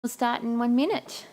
We'll start in 1 minute.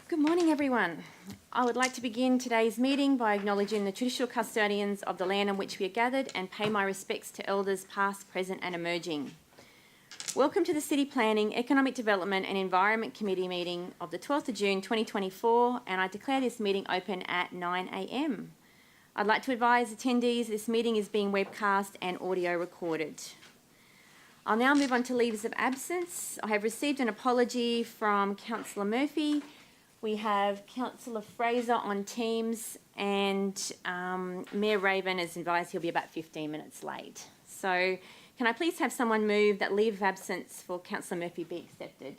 Good morning, everyone. I would like to begin today's meeting by acknowledging the traditional custodians of the land on which we are gathered and pay my respects to elders past, present and emerging. Welcome to the City Planning, Economic Development and Environment Committee meeting of the 12th of June 2024, and I declare this meeting open at 9 a.m. I'd like to advise attendees this meeting is being webcast and audio recorded. I'll now move on to leaves of absence. I have received an apology from Councillor Murphy. We have Councillor Fraser on Teams, and Mayor Raven has advised he'll be about 15 minutes late. So can I please have someone move that leave of absence for Councillor Murphy be accepted?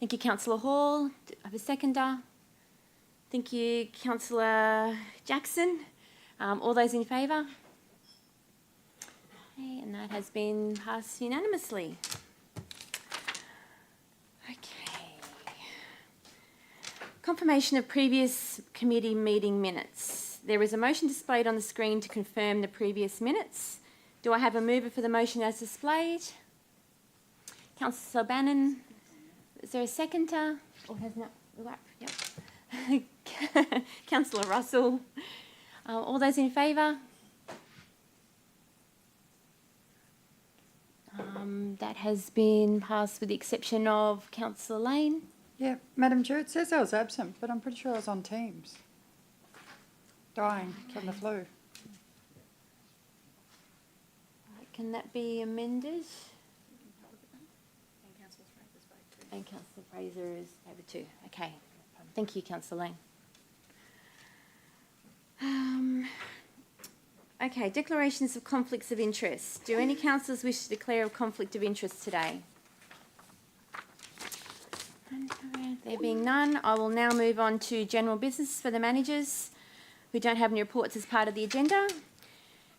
Thank you, Councillor Hall. I have a seconder. Thank you, Councillor Jackson. All those in favour? Okay, and that has been passed unanimously. Confirmation of previous committee meeting minutes. There is a motion displayed on the screen to confirm the previous minutes. Do I have a mover for the motion as displayed? Councillor Bannon. Is there a seconder? Or has not? Yep. Councillor Russell. All those in favour? That has been passed with the exception of Councillor Lane. Yeah, Madam Chair, it says I was absent, but I'm pretty sure I was on Teams. Dying from the flu. Can that be amended? And Councillor Fraser is over too. Okay. Thank you, Councillor Lane. Okay, declarations of conflicts of interest. Do any councillors wish to declare a conflict of interest today? There being none, I will now move on to general business for the managers who don't have any reports as part of the agenda.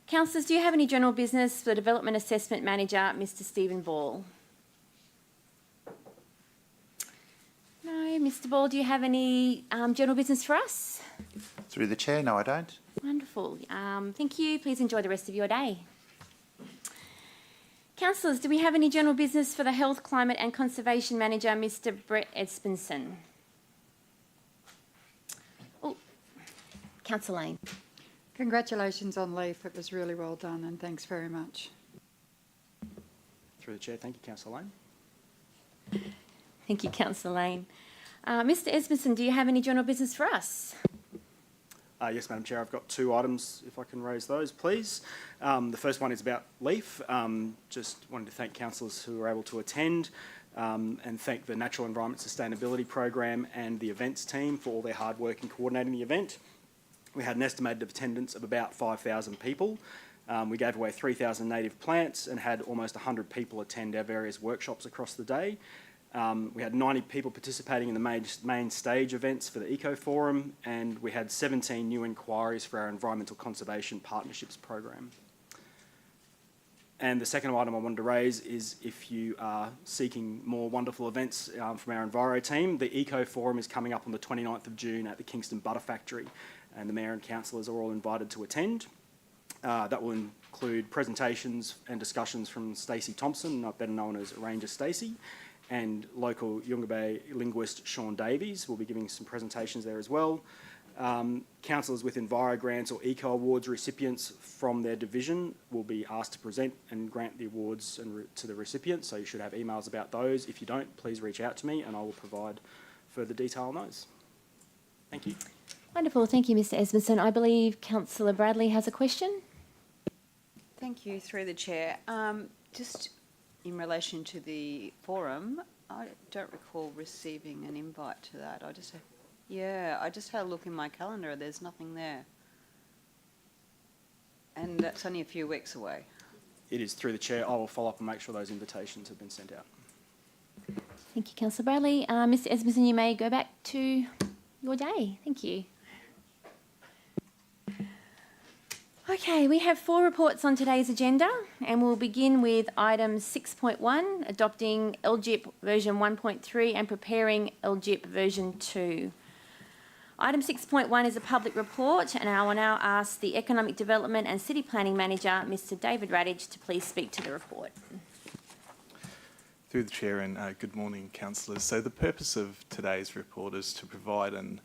Councillors, do you have any general business for the Development Assessment Manager, Mr. Stephen Ball? No. Mr. Ball, do you have any general business for us? Through the chair, no I don't. Wonderful. Thank you. Please enjoy the rest of your day. Councillors, do we have any general business for the Health, Climate and Conservation Manager, Mr. Brett Espenson? Oh, Councillor Lane. Congratulations on leave. It was really well done and thanks very much. Through the chair, thank you, Councillor Lane. Thank you, Councillor Lane. Mr. Espenson, do you have any general business for us? Yes, Madam Chair, I've got two items, if I can raise those, please. The first one is about LEAF. Just wanted to thank councillors who were able to attend and thank the Natural Environment Sustainability Program and the events team for all their hard work in coordinating the event. We had an estimated attendance of about 5,000 people. We gave away 3,000 native plants and had almost 100 people attend our various workshops across the day. We had 90 people participating in the main stage events for the Eco Forum, and we had 17 new inquiries for our Environmental Conservation Partnerships Program. And the second item I wanted to raise is if you are seeking more wonderful events from our Enviro team, the Eco Forum is coming up on the 29th of June at the Kingston Butter Factory, and the Mayor and Councillors are all invited to attend. That will include presentations and discussions from Stacey Thompson, better known as Ranger Stacey, and local Yungabe linguist Sean Davies will be giving some presentations there as well. Councillors with Enviro Grants or Eco Awards recipients from their division will be asked to present and grant the awards to the recipients, so you should have emails about those. If you don't, please reach out to me and I will provide further detail on those. Thank you. Wonderful. Thank you, Mr. Espenson. I believe Councillor Bradley has a question. Thank you, through the chair. Just in relation to the forum, I don't recall receiving an invite to that. I just had a look in my calendar. There's nothing there. And that's only a few weeks away. It is through the chair. I will follow up and make sure those invitations have been sent out. Thank you, Councillor Bradley. Mr Esmondson, you may go back to your day. Thank you. Okay, we have 4 reports on today's agenda, and we'll begin with item 6.1, adopting LGIP version 1.3 and preparing LGIP version 2. Item 6.1 is a public report, and I will now ask the Economic Development and City Planning Manager, Mr David Radich, to please speak to the report. Through the Chair, and good morning, councillors. So the purpose of today's report is to provide an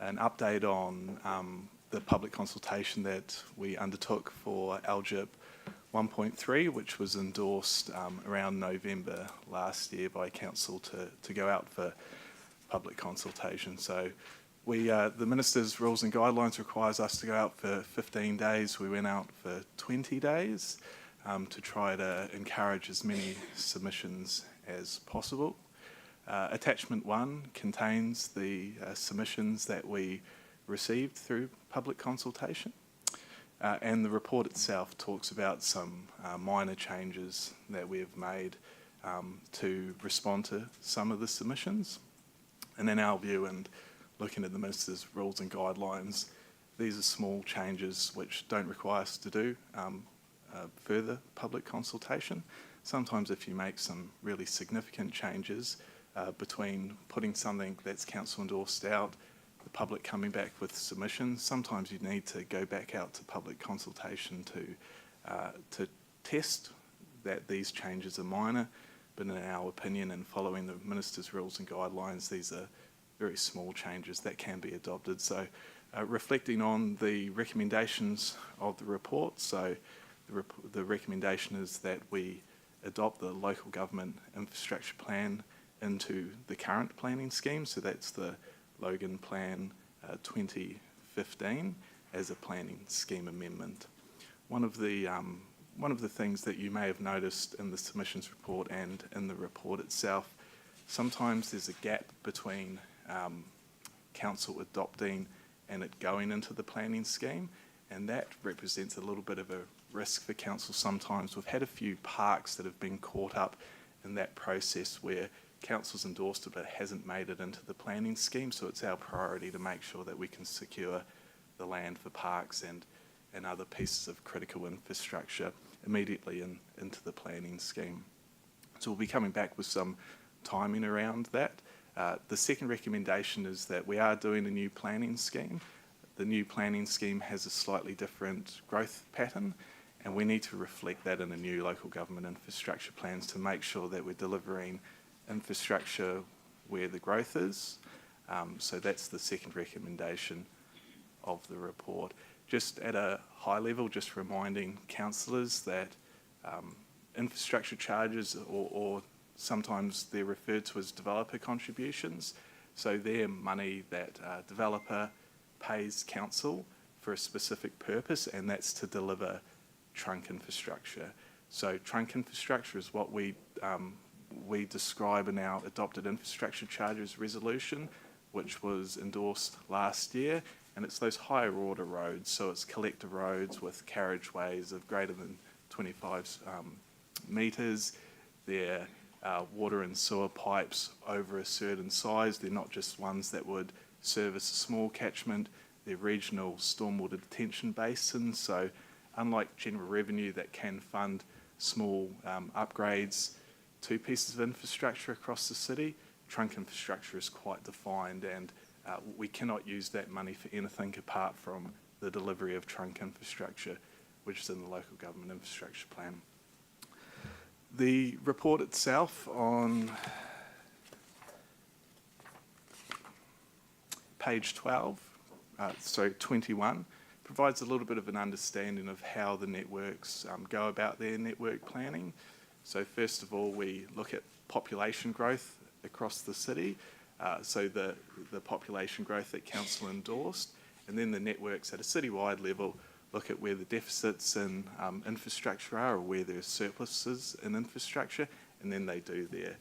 update on the public consultation that we undertook for LGIP 1.3, which was endorsed around November last year by Council to go out for public consultation. So the Minister's Rules and Guidelines requires us to go out for 15 days. We went out for 20 days to try to encourage as many submissions as possible. Attachment 1 contains the submissions that we received through public consultation, and the report itself talks about some minor changes that we have made to respond to some of the submissions. And in our view, and looking at the Minister's Rules and Guidelines, these are small changes which don't require us to do further public consultation. Sometimes if you make some really significant changes between putting something that's council endorsed out, the public coming back with submissions, sometimes you need to go back out to public consultation to test that these changes are minor, but in our opinion and following the Minister's Rules and Guidelines, these are very small changes that can be adopted. So reflecting on the recommendations of the report, so the recommendation is that we adopt the local government infrastructure plan into the current planning scheme, so that's the Logan Plan 2015 as a planning scheme amendment. One of the things that you may have noticed in the submissions report and in the report itself, sometimes there's a gap between council adopting and it going into the planning scheme, and that represents a little bit of a risk for council sometimes. We've had a few parks that have been caught up in that process where council's endorsed it but hasn't made it into the planning scheme, so it's our priority to make sure that we can secure the land for parks and other pieces of critical infrastructure immediately into the planning scheme. So we'll be coming back with some timing around that. The second recommendation is that we are doing a new planning scheme. The new planning scheme has a slightly different growth pattern, and we need to reflect that in the new local government infrastructure plans to make sure that we're delivering infrastructure where the growth is. So that's the second recommendation of the report. Just at a high level, just reminding councillors that infrastructure charges, or sometimes they're referred to as developer contributions, so they're money that a developer pays council for a specific purpose, and that's to deliver trunk infrastructure. So trunk infrastructure is what we describe in our adopted infrastructure charges resolution, which was endorsed last year, and it's those higher order roads. So it's collector roads with carriageways of greater than 25 metres. They're water and sewer pipes over a certain size. They're not just ones that would service a small catchment. They're regional stormwater detention basins. So unlike general revenue that can fund small upgrades to pieces of infrastructure across the city, trunk infrastructure is quite defined, and we cannot use that money for anything apart from the delivery of trunk infrastructure, which is in the local government infrastructure plan. The report itself on page 21, provides a little bit of an understanding of how the networks go about their network planning. So first of all, we look at population growth across the city, so the population growth that council endorsed, and then the networks at a citywide level look at where the deficits in infrastructure are, or where there are surpluses in infrastructure, and then they do their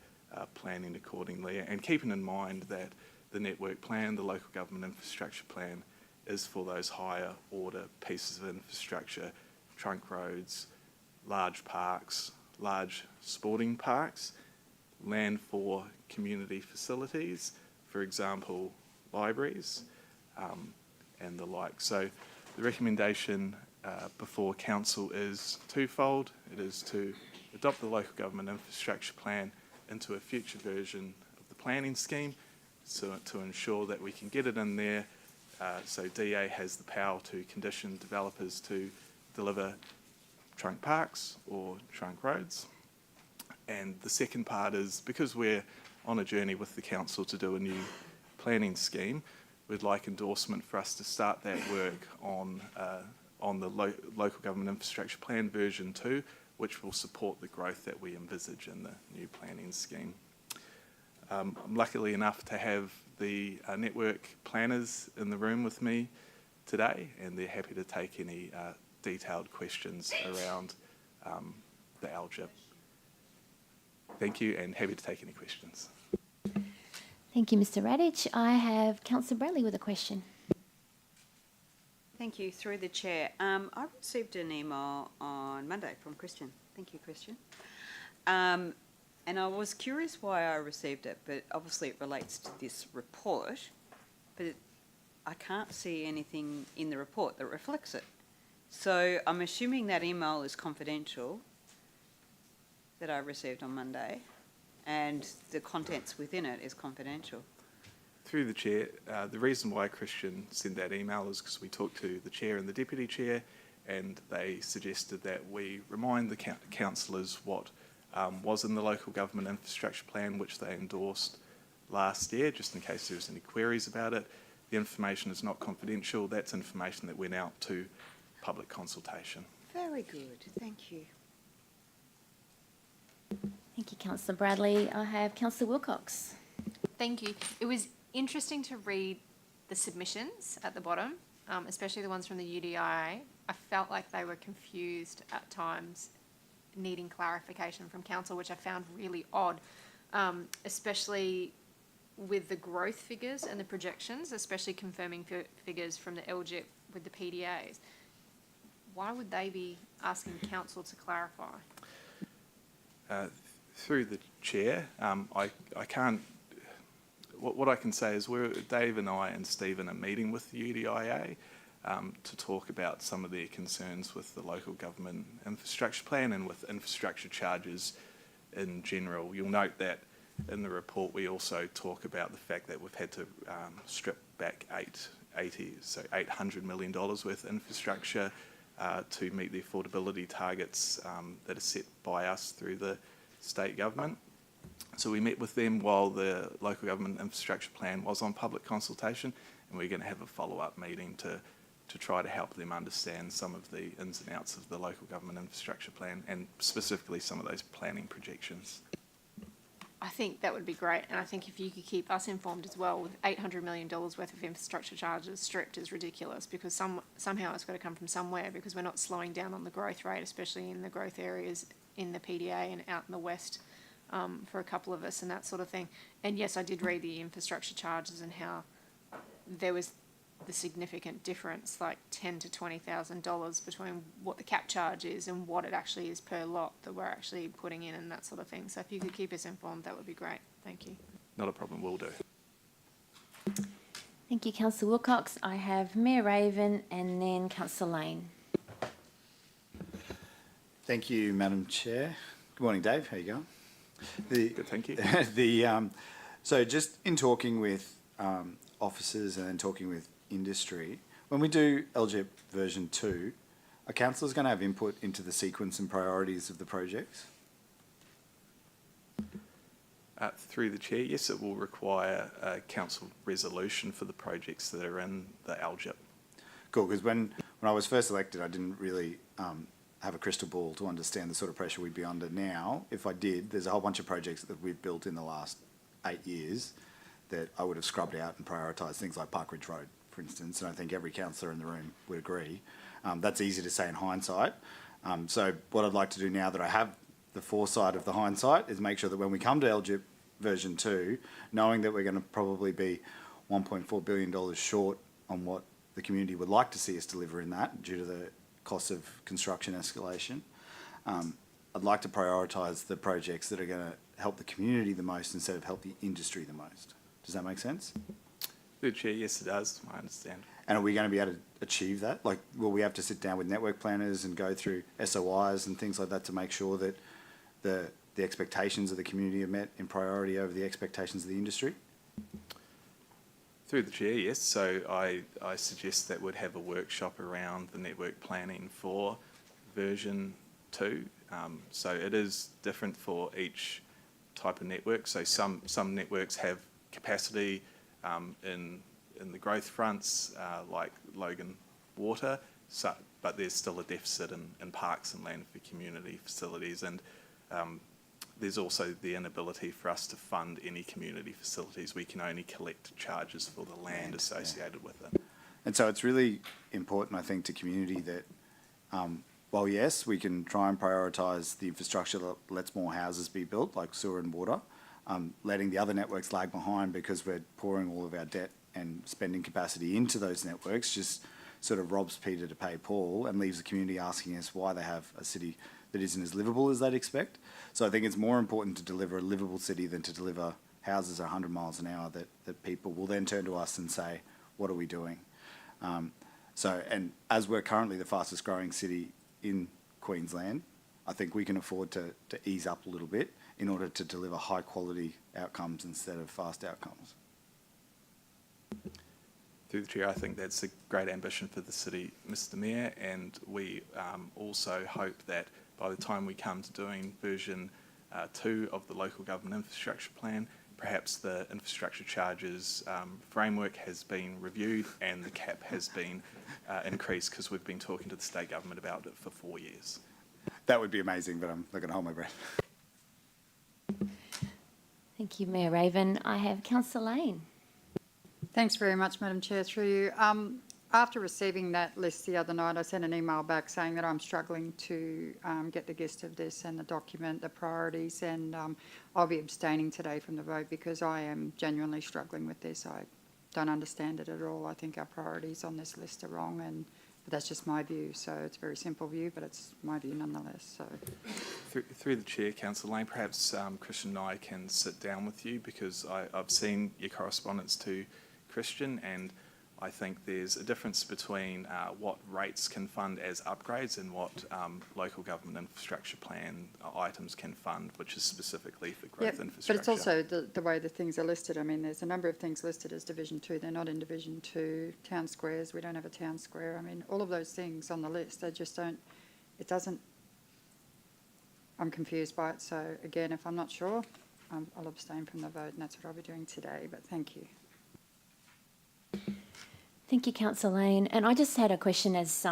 planning accordingly, and keeping in mind that the network plan, the local government infrastructure plan, is for those higher order pieces of infrastructure, trunk roads, large parks, large sporting parks, land for community facilities, for example, libraries, and the like. So the recommendation before council is twofold. It is to adopt the local government infrastructure plan into a future version of the planning scheme, so to ensure that we can get it in there, so DA has the power to condition developers to deliver trunk parks or trunk roads. And the second part is, because we're on a journey with the council to do a new planning scheme, we'd like endorsement for us to start that work on the local government infrastructure plan version 2, which will support the growth that we envisage in the new planning scheme. I'm luckily enough to have the network planners in the room with me today, and they're happy to take any detailed questions around the LGIP. Thank you, and happy to take any questions. Thank you, Mr Radich. I have Councillor Bradley with a question. Thank you. Through the chair, I received an email on Monday from Christian. Thank you, Christian. And I was curious why I received it, but obviously it relates to this report, but I can't see anything in the report that reflects it. So I'm assuming that email is confidential that I received on Monday, and the contents within it is confidential. Through the chair, the reason why Christian sent that email is because we talked to the chair and the deputy chair, and they suggested that we remind the councillors what was in the local government infrastructure plan, which they endorsed last year, just in case there was any queries about it. The information is not confidential. That's information that went out to public consultation. Very good. Thank you. Thank you, Councillor Bradley. I have Councillor Wilcox. Thank you. It was interesting to read the submissions at the bottom, especially the ones from the UDIA. I felt like they were confused at times, needing clarification from council, which I found really odd, especially with the growth figures and the projections, especially confirming figures from the LGIP with the PDAs. Why would they be asking council to clarify? Through the chair, I can't. What I can say is Dave and I and Stephen are meeting with the UDIA to talk about some of their concerns with the local government infrastructure plan and with infrastructure charges in general. You'll note that in the report we also talk about the fact that we've had to strip back $800 million worth of infrastructure to meet the affordability targets that are set by us through the state government. So we met with them while the local government infrastructure plan was on public consultation, and we're going to have a follow-up meeting to try to help them understand some of the ins and outs of the local government infrastructure plan, and specifically some of those planning projections. I think that would be great, and I think if you could keep us informed as well, with $800 million worth of infrastructure charges stripped is ridiculous, because somehow it's got to come from somewhere, because we're not slowing down on the growth rate, especially in the growth areas in the PDA and out in the west for a couple of us and that sort of thing. And yes, I did read the infrastructure charges and how there was the significant difference, like $10,000 to $20,000 between what the cap charge is and what it actually is per lot that we're actually putting in and that sort of thing. So if you could keep us informed, that would be great. Thank you. Not a problem, will do. Thank you, Councillor Wilcox. I have Mayor Raven and then Councillor Lane. Thank you, Madam Chair. Good morning, Dave. How you going? Good, thank you. So just in talking with officers and then talking with industry, when we do LGIP version 2, are councillors going to have input into the sequence and priorities of the projects? Through the chair, yes, it will require a council resolution for the projects that are in the LGIP. Cool, because when I was first elected, I didn't really have a crystal ball to understand the sort of pressure we'd be under now. If I did, there's a whole bunch of projects that we've built in the last 8 years that I would have scrubbed out and prioritised, things like Park Ridge Road, for instance, and I think every councillor in the room would agree. That's easy to say in hindsight. So what I'd like to do now that I have the foresight of the hindsight is make sure that when we come to LGIP version 2, knowing that we're going to probably be $1.4 billion short on what the community would like to see us deliver in that due to the cost of construction escalation. I'd like to prioritise the projects that are going to help the community the most instead of help the industry the most. Does that make sense? Through the chair, yes, it does. I understand. And are we going to be able to achieve that? Like, will we have to sit down with network planners and go through SOIs and things like that to make sure that the expectations of the community are met in priority over the expectations of the industry? Through the chair, yes. So I suggest that we'd have a workshop around the network planning for version 2. So it is different for each type of network. So some networks have capacity in the growth fronts, like Logan Water, but there's still a deficit in parks and land for community facilities. And there's also the inability for us to fund any community facilities. We can only collect charges for the land associated with it. And so it's really important, I think, to community that, while yes, we can try and prioritise the infrastructure that lets more houses be built, like sewer and water, letting the other networks lag behind because we're pouring all of our debt and spending capacity into those networks just sort of robs Peter to pay Paul and leaves the community asking us why they have a city that isn't as livable as they'd expect. So I think it's more important to deliver a livable city than to deliver houses at 100 miles an hour that people will then turn to us and say, what are we doing? And as we're currently the fastest growing city in Queensland, I think we can afford to ease up a little bit in order to deliver high quality outcomes instead of fast outcomes. Through the chair, I think that's a great ambition for the city, Mr. Mayor, and we also hope that by the time we come to doing version 2 of the local government infrastructure plan, perhaps the infrastructure charges framework has been reviewed and the cap has been increased, because we've been talking to the state government about it for 4 years. That would be amazing, but I'm not going to hold my breath. Thank you, Mayor Raven. I have Councillor Lane. Thanks very much, Madam Chair, through you. After receiving that list the other night, I sent an email back saying that I'm struggling to get the gist of this and the document, the priorities, and I'll be abstaining today from the vote because I am genuinely struggling with this. I don't understand it at all. I think our priorities on this list are wrong, but that's just my view. So it's a very simple view, but it's my view nonetheless. So, Through the chair, Councillor Lane, perhaps Christian and I can sit down with you, because I've seen your correspondence to Christian, and I think there's a difference between what rates can fund as upgrades and what local government infrastructure plan items can fund, which is specifically for growth infrastructure. But it's also the way the things are listed. I mean, there's a number of things listed as Division 2. They're not in Division 2. Town squares, we don't have a town square. I mean, all of those things on the list, they just don't, it doesn't, I'm confused by it. So again, if I'm not sure, I'll abstain from the vote, and that's what I'll be doing today. But thank you. Thank you, Councillor Lane. And I just had a question as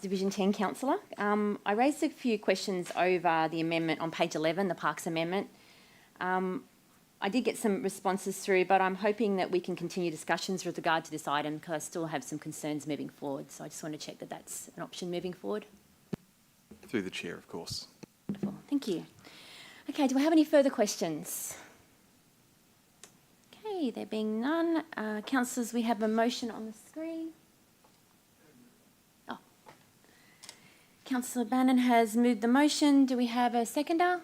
Division 10 councillor. I raised a few questions over the amendment on page 11, the Parks Amendment. I did get some responses through, but I'm hoping that we can continue discussions with regard to this item because I still have some concerns moving forward. So I just want to check that that's an option moving forward. Through the chair, of course. Wonderful. Thank you. Okay, do I have any further questions? Okay, there being none. Councillors, we have a motion on the screen. Oh. Councillor Bannon has moved the motion. Do we have a seconder?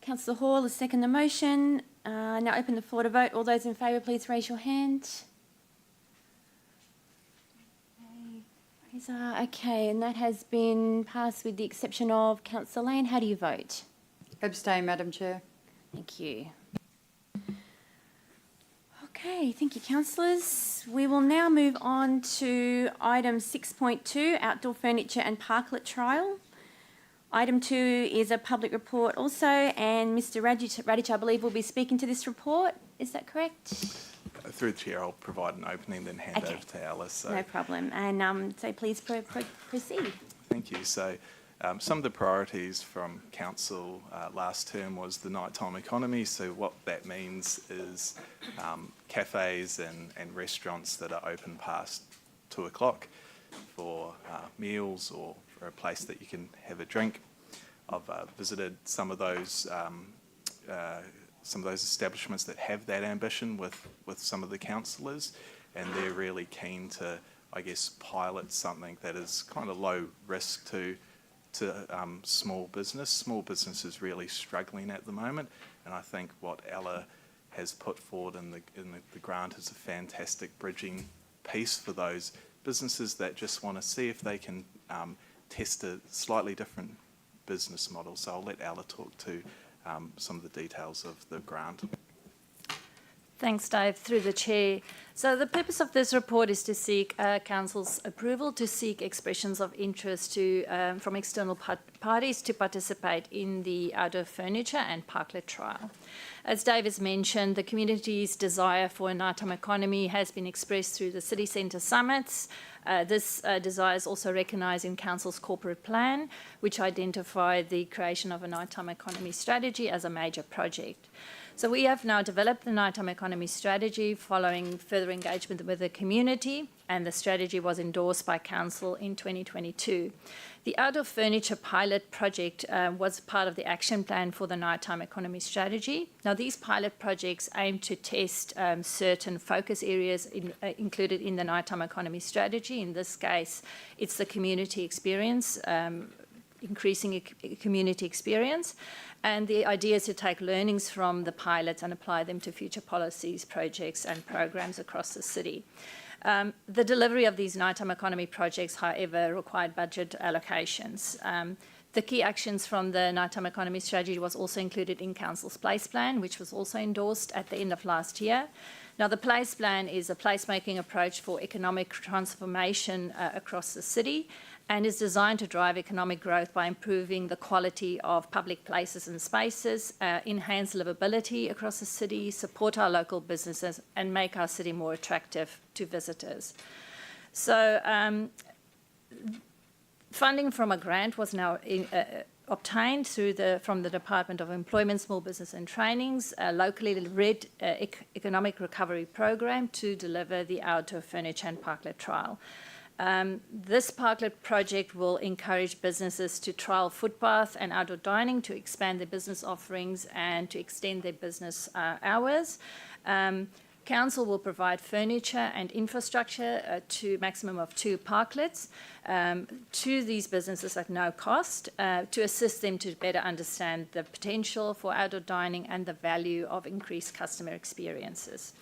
Councillor Hall has seconded the motion. Now open the floor to vote. All those in favour, please raise your hand. Okay, and that has been passed with the exception of Councillor Lane. How do you vote? Abstain, Madam Chair. Thank you. Okay, thank you, councillors. We will now move on to item 6.2, outdoor furniture and parklet trial. Item 2 is a public report also, and Mr. Radich, I believe, will be speaking to this report. Is that correct? Through the chair, I'll provide an opening, then hand over to Alice. So. No problem. And so please proceed. Thank you. So some of the priorities from council last term was the nighttime economy. So what that means is cafes and restaurants that are open past 2 o'clock for meals or for a place that you can have a drink. I've visited some of those some of those establishments that have that ambition with some of the councillors, and they're really keen to, I guess, pilot something that is kind of low risk to small business. Small business is really struggling at the moment, and I think what Ella has put forward in the grant is a fantastic bridging piece for those businesses that just want to see if they can test a slightly different business model. So I'll let Ella talk to some of the details of the grant. Thanks, Dave. Through the chair. So the purpose of this report is to seek Council's approval to seek expressions of interest from external parties to participate in the outdoor furniture and parklet trial. As Dave has mentioned, the community's desire for a nighttime economy has been expressed through the city centre summits. This desire is also recognised in Council's corporate plan, which identified the creation of a nighttime economy strategy as a major project. So we have now developed the nighttime economy strategy following further engagement with the community, and the strategy was endorsed by Council in 2022. The outdoor furniture pilot project was part of the action plan for the nighttime economy strategy. Now, these pilot projects aim to test certain focus areas included in the nighttime economy strategy. In this case, it's the community experience, increasing community experience. And the idea is to take learnings from the pilots and apply them to future policies, projects and programs across the city. The delivery of these nighttime economy projects, however, required budget allocations. The key actions from the nighttime economy strategy was also included in Council's place plan, which was also endorsed at the end of last year. Now, the place plan is a placemaking approach for economic transformation across the city, and is designed to drive economic growth by improving the quality of public places and spaces, enhance livability across the city, support our local businesses, and make our city more attractive to visitors. So funding from a grant was now obtained from the Department of Employment, Small Business and Training's locally led economic recovery program to deliver the outdoor furniture and parklet trial. This parklet project will encourage businesses to trial footpath and outdoor dining to expand their business offerings and to extend their business hours. Council will provide furniture and infrastructure to a maximum of 2 parklets to these businesses at no cost to assist them to better understand the potential for outdoor dining and the value of increased customer experiences.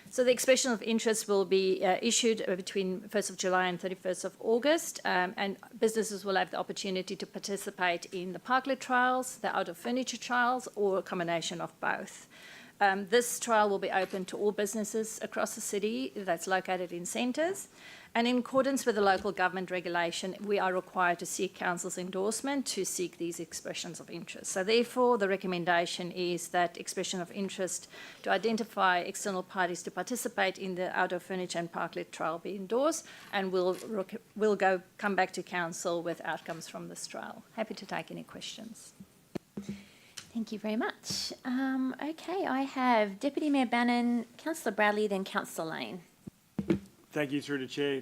So the expression of interest will be issued between 1st of July and 31st of August, and businesses will have the opportunity to participate in the parklet trials, the outdoor furniture trials, or a combination of both. This trial will be open to all businesses across the city that's located in centres. And in accordance with the local government regulation, we are required to seek Council's endorsement to seek these expressions of interest. So therefore, the recommendation is that expression of interest to identify external parties to participate in the outdoor furniture and parklet trial be endorsed, and we'll come back to Council with outcomes from this trial. Happy to take any questions. Thank you very much. Okay, I have Deputy Mayor Bannon, Councillor Bradley, then Councillor Lane. Thank you, through the chair.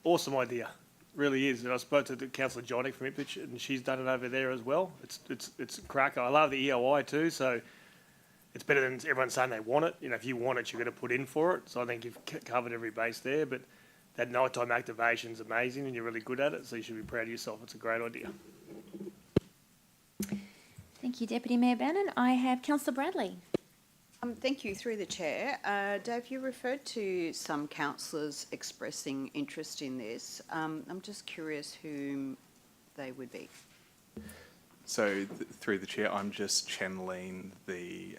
Awesome idea, really is. And I spoke to the Councillor Johnny from Ipswich, and she's done it over there as well. It's a cracker. I love the EOI too, so it's better than everyone saying they want it. You know, if you want it, you're going to put in for it. So I think you've covered every base there. But that nighttime activation is amazing, and you're really good at it. So you should be proud of yourself. It's a great idea. Thank you, Deputy Mayor Bannon. I have Councillor Bradley. Thank you, through the chair. Dave, you referred to some councillors expressing interest in this. I'm just curious whom they would be. So through the chair, I'm just channeling the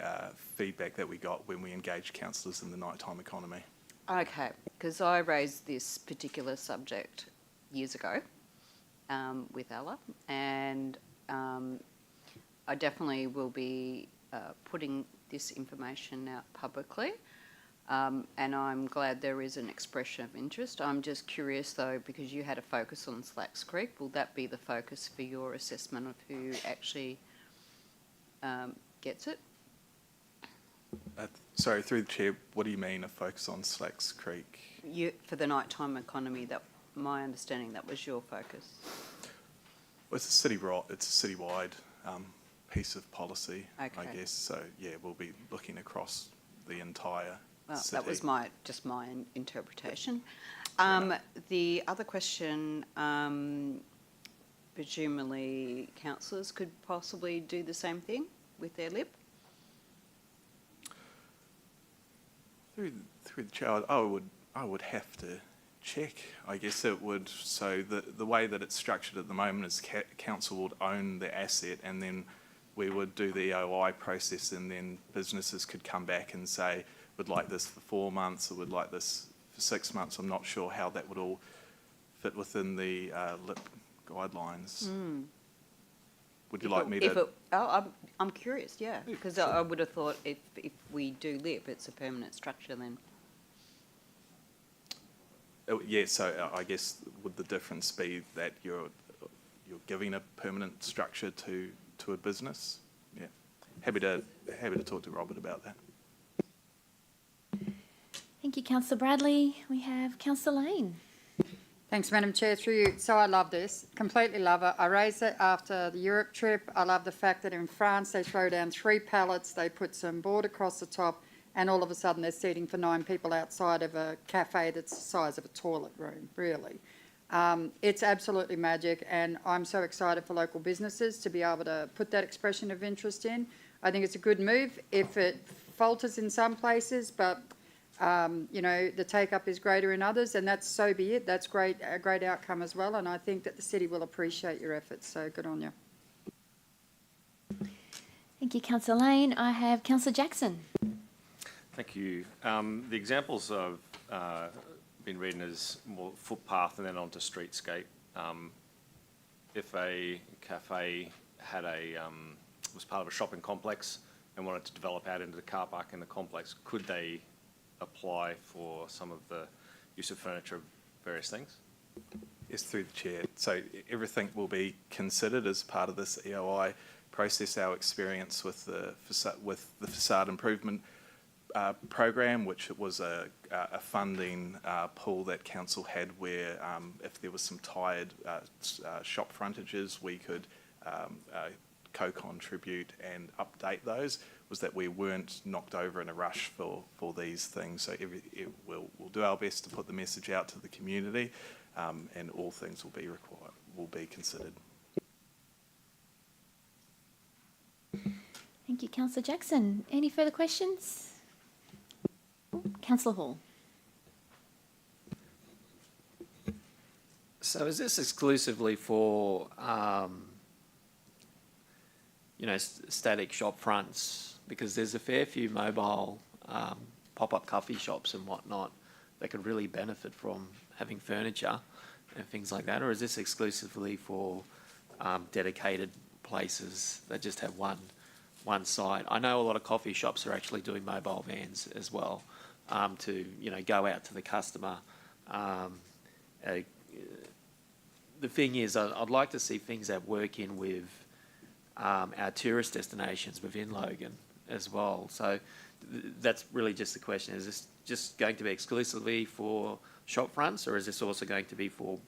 feedback that we got when we engaged councillors in the nighttime economy. Okay, because I raised this particular subject years ago with Ella, and I definitely will be putting this information out publicly, and I'm glad there is an expression of interest. I'm just curious though, because you had a focus on Slacks Creek, will that be the focus for your assessment of who actually gets it? Sorry, through the chair, what do you mean a focus on Slacks Creek? For the nighttime economy, that my understanding that was your focus. Well, it's a citywide piece of policy, I Okay. guess. So, yeah, we'll be looking across the entire Well, city. that was just my interpretation. enough. The other question, presumably councillors could possibly do the same thing with their LIP? Through the chair, I would have to check. I guess it would. So the way that it's structured at the moment is council would own the asset, and then we would do the EOI process, and then businesses could come back and say, would like this for 4 months or would like this for 6 months. I'm not sure how that would all fit within the LIP guidelines. Would you like me to? I'm curious, yeah, because I would have thought if we do LIP, it's a permanent structure then. Oh, yeah, so I guess would the difference be that you're giving a permanent structure to a business? Yeah, happy to talk to Robert about that. Thank you, Councillor Bradley. We have Councillor Lane. Thanks, Madam Chair, through you. So I love this, completely love it. I raised it after the Europe trip. I love the fact that in France they throw down 3 pallets, they put some board across the top, and all of a sudden they're seating for 9 people outside of a cafe that's the size of a toilet room, really. It's absolutely magic, and I'm so excited for local businesses to be able to put that expression of interest in. I think it's a good move if it falters in some places, but you know, the take-up is greater in others, and that's so be it. That's great, a great outcome as well, and I think that the city will appreciate your efforts, so good on you. Thank you, Councillor Lane. I have Councillor Jackson. Thank you. The examples I've been reading is more footpath and then onto streetscape. If a cafe had was part of a shopping complex and wanted to develop out into the car park in the complex, could they apply for some of the use of furniture of various things? Yes, through the chair. So everything will be considered as part of this EOI process. Our experience with the facade improvement program, which was a funding pool that council had, where if there was some tired shop frontages, we could co-contribute and update those, was that we weren't knocked over in a rush for these things. So we'll do our best to put the message out to the community, and all things will be considered. Thank you, Councillor Jackson. Any further questions? Councillor Hall. So is this exclusively for, static shop fronts? Because there's a fair few mobile pop-up coffee shops and whatnot that could really benefit from having furniture and things like that. Or is this exclusively for dedicated places that just have one site? I know a lot of coffee shops are actually doing mobile vans as well, to go out to the customer. The thing is, I'd like to see things that work in with our tourist destinations within Logan as well. So that's really just the question. Is this just going to be exclusively for shop fronts, or is this also going to be for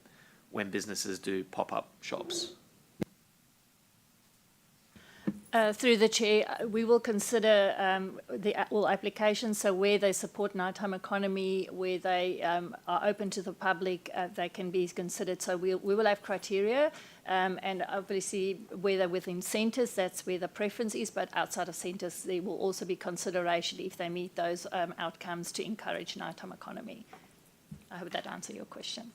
when businesses do pop-up shops? Through the chair, we will consider all applications. So where they support nighttime economy, where they are open to the public, they can be considered. So we will have criteria, and obviously where they're within centres, that's where the preference is. But outside of centres, there will also be consideration if they meet those outcomes to encourage nighttime economy. I hope that answers your question.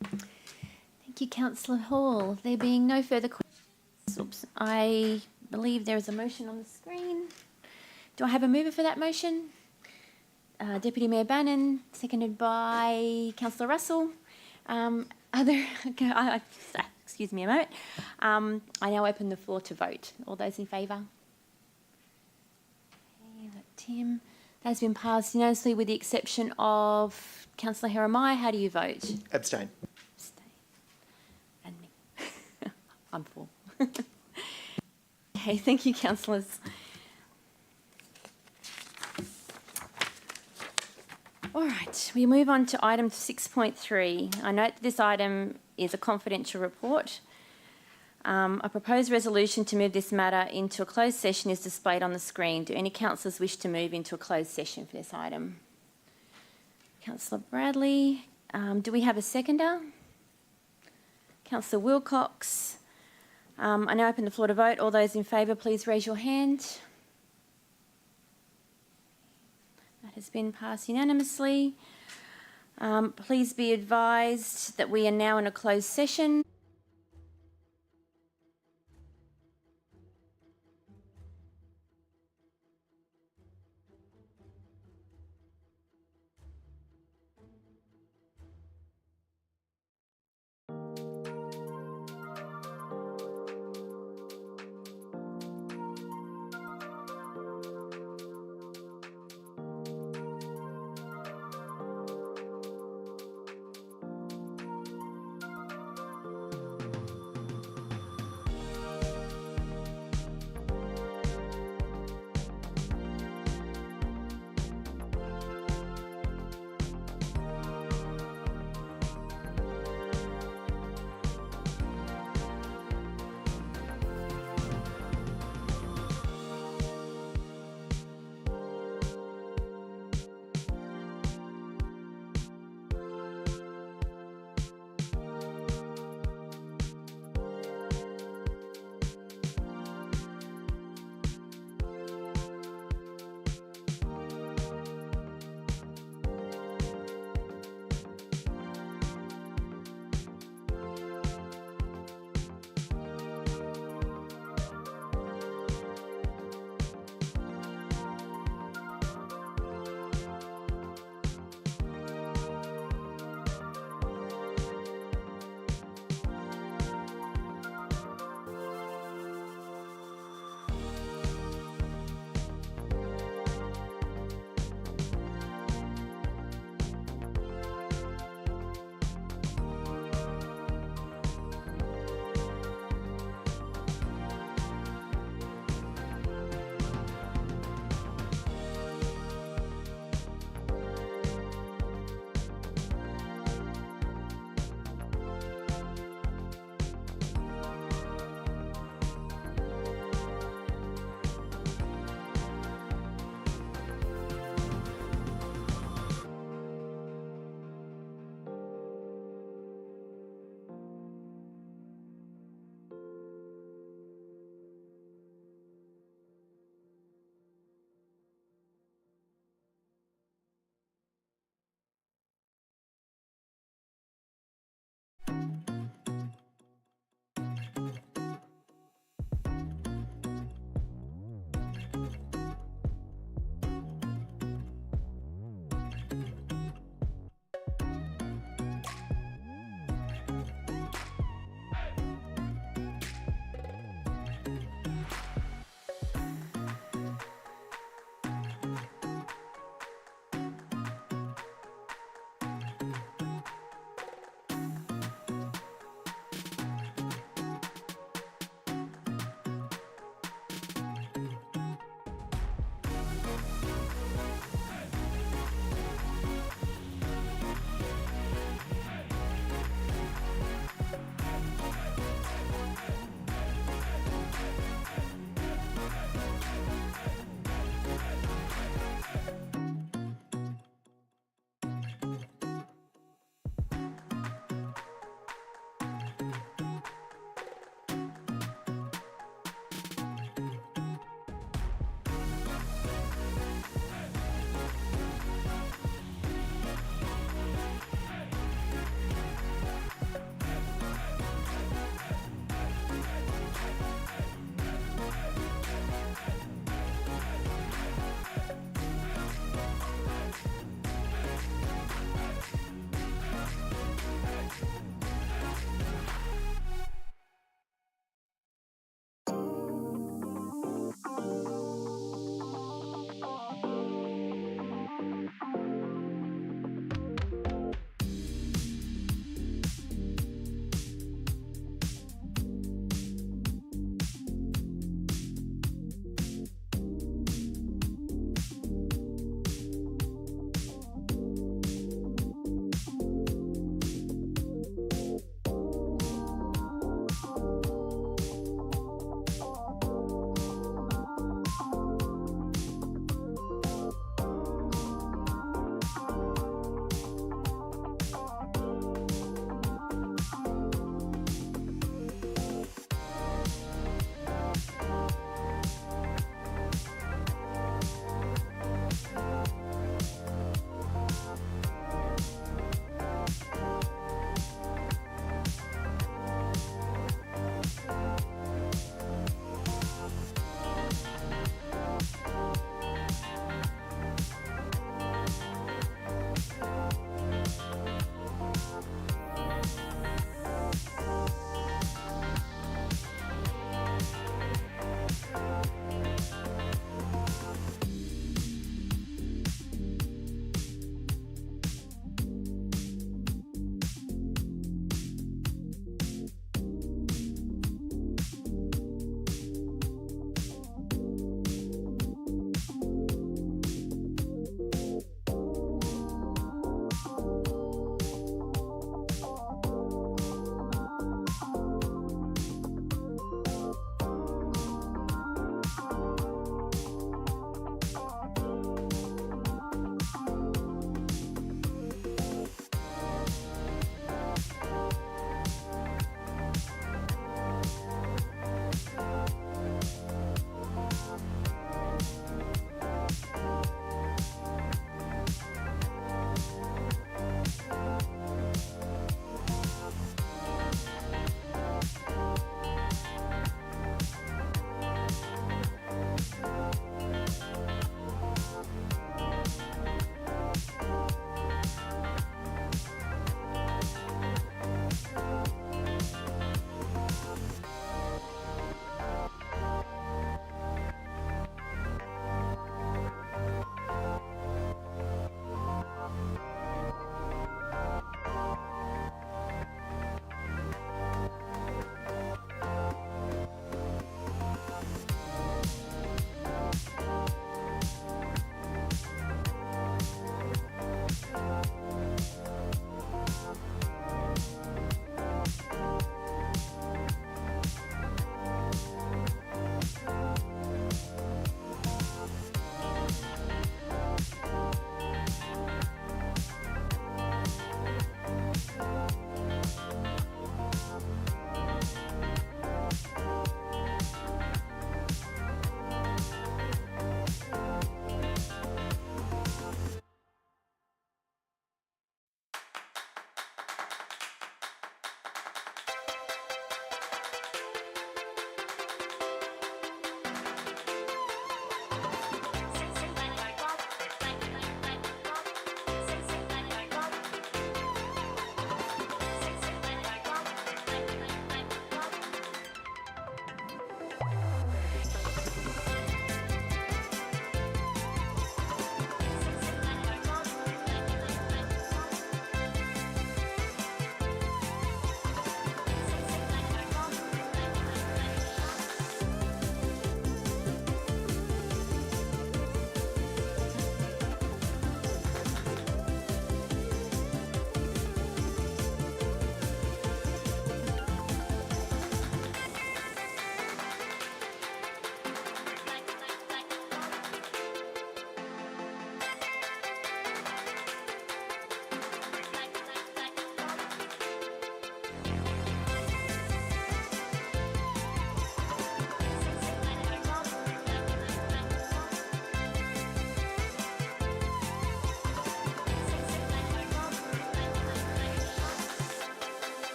Thank you, Councillor Hall. There being no further questions. Oops, I believe there is a motion on the screen. Do I have a mover for that motion? Deputy Mayor Bannon, seconded by Councillor Russell. Excuse me a moment. I now open the floor to vote. All those in favour? Okay, Tim. That's been passed unanimously with the exception of Councillor Jeremiah. How do you vote? Abstain. Abstain. And me. I'm for. Okay, thank you, councillors. All right, we move on to item 6.3. I note this item is a confidential report. A proposed resolution to move this matter into a closed session is displayed on the screen. Do any councillors wish to move into a closed session for this item? Councillor Bradley. Do we have a seconder? Councillor Wilcox. I now open the floor to vote. All those in favour, please raise your hand. That has been passed unanimously. Please be advised that we are now in a closed session.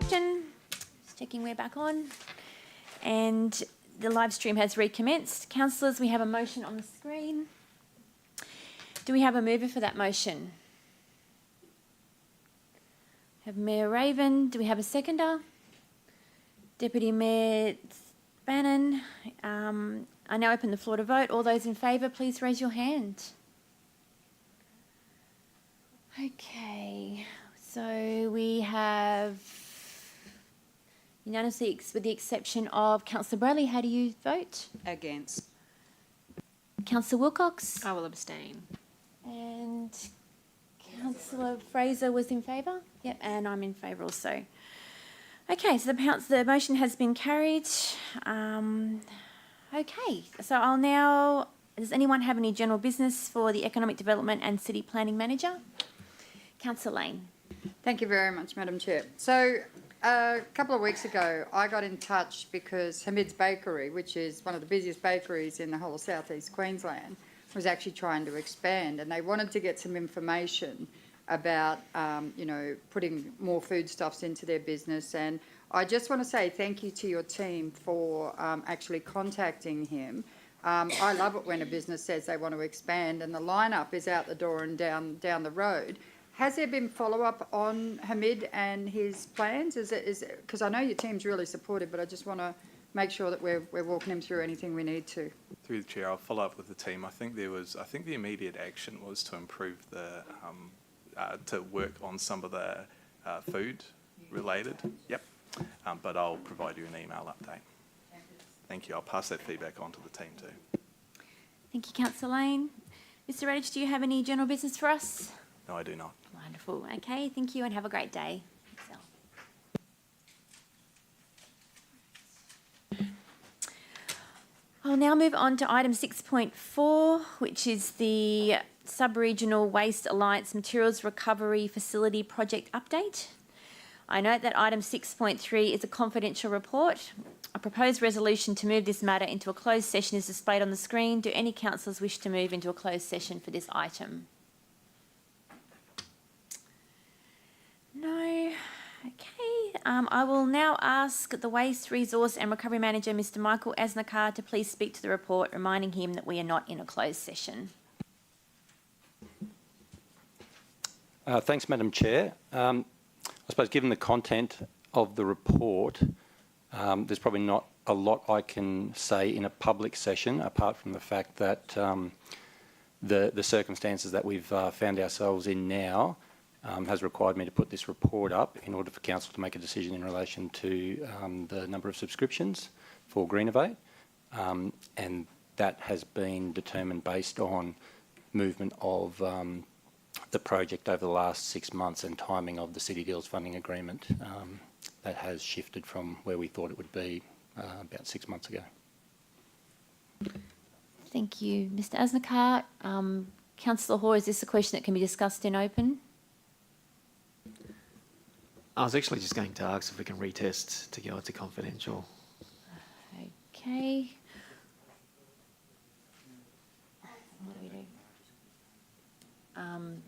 question. Just checking we're back on. And the live stream has recommenced. Councillors, we have a motion on the screen. Do we have a mover for that motion? Have Mayor Raven. Do we have a seconder? Deputy Mayor Bannon. I now open the floor to vote. All those in favour, please raise your hand. Okay, so we have unanimously, with the exception of Councillor Bradley. How do you vote? Against. Councillor Wilcox? I will abstain. And Councillor Fraser was in favour? Yep, and I'm in favour also. Okay, so the motion has been carried. Okay, so I'll now... Does anyone have any general business for the Economic Development and City Planning Manager? Councillor Lane. Thank you very much, Madam Chair. So a couple of weeks ago, I got in touch because Hamid's Bakery, which is one of the busiest bakeries in the whole of South East Queensland, was actually trying to expand, and they wanted to get some information about, putting more foodstuffs into their business. And I just want to say thank you to your team for actually contacting him. I love it when a business says they want to expand and the lineup is out the door and down the road. Has there been follow-up on Hamid and his plans? Is it because I know your team's really supportive, but I just want to make sure that we're walking him through anything we need to. Through the chair, I'll follow up with the team. I think the immediate action was to improve to work on some of the food related. Yep. But I'll provide you an email update. Thank you. I'll pass that feedback on to the team too. Thank you, Councillor Lane. Mr Radich, do you have any general business for us? No, I do not. Wonderful. Okay, thank you and have a great day. I'll now move on to item 6.4, which is the Sub-Regional Waste Alliance Materials Recovery Facility Project Update. I note that item 6.3 is a confidential report. A proposed resolution to move this matter into a closed session is displayed on the screen. Do any councillors wish to move into a closed session for this item? No. Okay. I will now ask the Waste, Resource and Recovery Manager, Mr Michael Asnakar, to please speak to the report, reminding him that we are not in a closed session. Thanks, Madam Chair. I suppose given the content of the report, there's probably not a lot I can say in a public session, apart from the fact that the circumstances that we've found ourselves in now has required me to put this report up in order for Council to make a decision in relation to the number of subscriptions for Greenovate, and that has been determined based on movement of the project over the last 6 months and timing of the City Deals funding agreement. That has shifted from where we thought it would be about 6 months ago. Thank you, Mr Asnakar. Councillor Hoare, is this a question that can be discussed in open? I was actually just going to ask if we can retest to go into confidential. Okay. What do we do?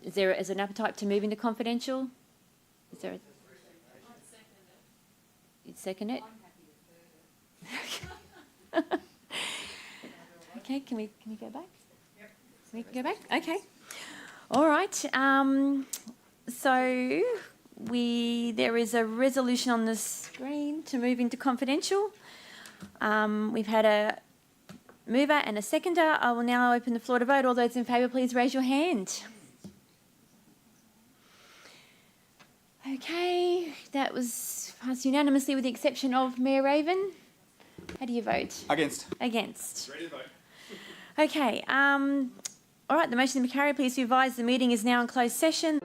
Is there an appetite to move into confidential? Is there? You'd second it? Okay. Can we go back? Yep. We can go back. Okay. All right. So there is a resolution on the screen to move into confidential. We've had a mover and a seconder. I will now open the floor to vote. All those in favour, please raise your hand. Okay, that was passed unanimously with the exception of Mayor Raven. How do you vote? Against. Against. Ready to vote. Okay, all right, the motion to be carried. Please be advised the meeting is now in closed session.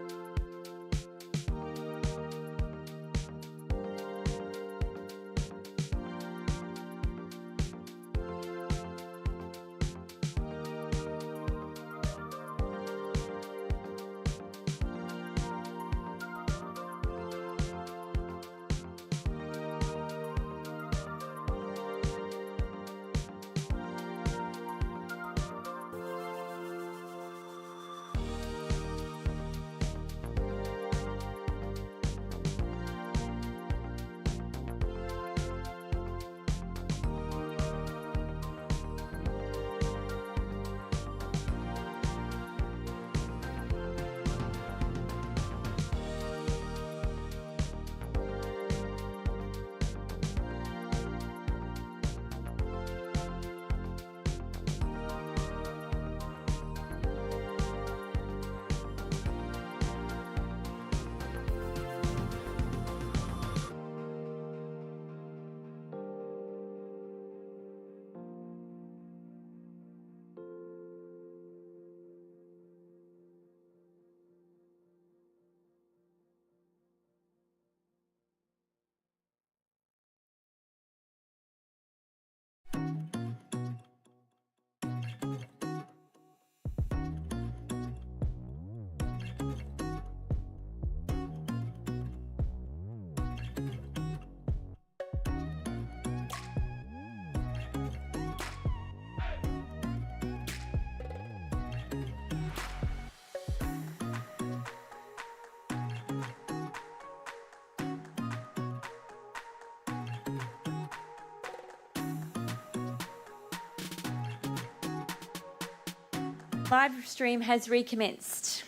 Live stream has recommenced.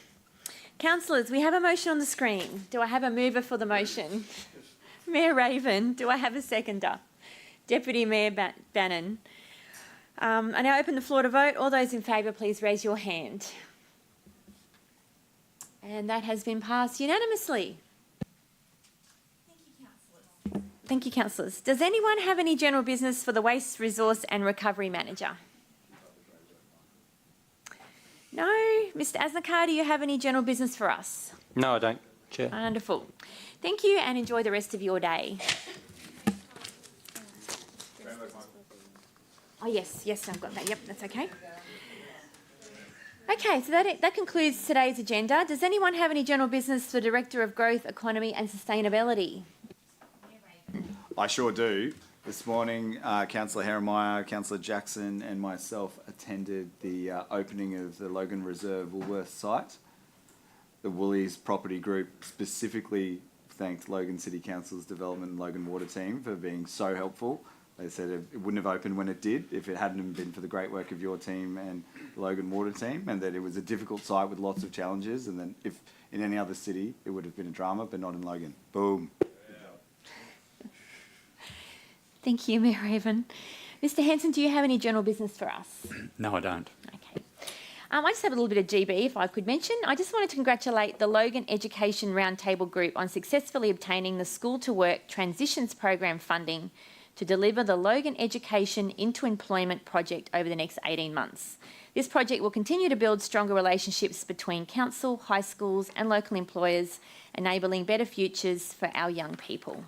Councillors, we have a motion on the screen. Do I have a mover for the motion? Mayor Raven, do I have a seconder? Deputy Mayor Bannon. I now open the floor to vote. All those in favour, please raise your hand. And that has been passed unanimously. Thank you, councillors. Does anyone have any general business for the Waste, Resource and Recovery Manager? No? Mr Asnakar, do you have any general business for us? No, I don't, Chair. Wonderful. Thank you and enjoy the rest of your day. Oh, yes, I've got that. Yep, that's okay. Okay, so that concludes today's agenda. Does anyone have any general business for Director of Growth, Economy and Sustainability? I sure do. This morning, Councillor Herremeyer, Councillor Jackson and myself attended the opening of the Logan Reserve Woolworths site. The Woolies Property Group specifically thanked Logan City Council's Development and Logan Water team for being so helpful. They said it wouldn't have opened when it did if it hadn't been for the great work of your team and the Logan Water team, and that it was a difficult site with lots of challenges, and then if in any other city it would have been a drama, but not in Logan. Boom. Thank you, Mayor Raven. Mr Hanson, do you have any general business for us? No, I don't. Okay. I just have a little bit of GB, if I could mention. I just wanted to congratulate the Logan Education Roundtable Group on successfully obtaining the School to Work Transitions Program funding to deliver the Logan Education into Employment project over the next 18 months. This project will continue to build stronger relationships between council, high schools and local employers, enabling better futures for our young people.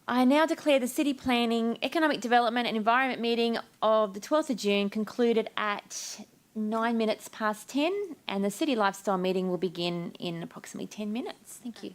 I now declare the City Planning, Economic Development and Environment meeting of the 12th of June concluded at 9 minutes past 10, and the City Lifestyle meeting will begin in approximately 10 minutes. Thank you.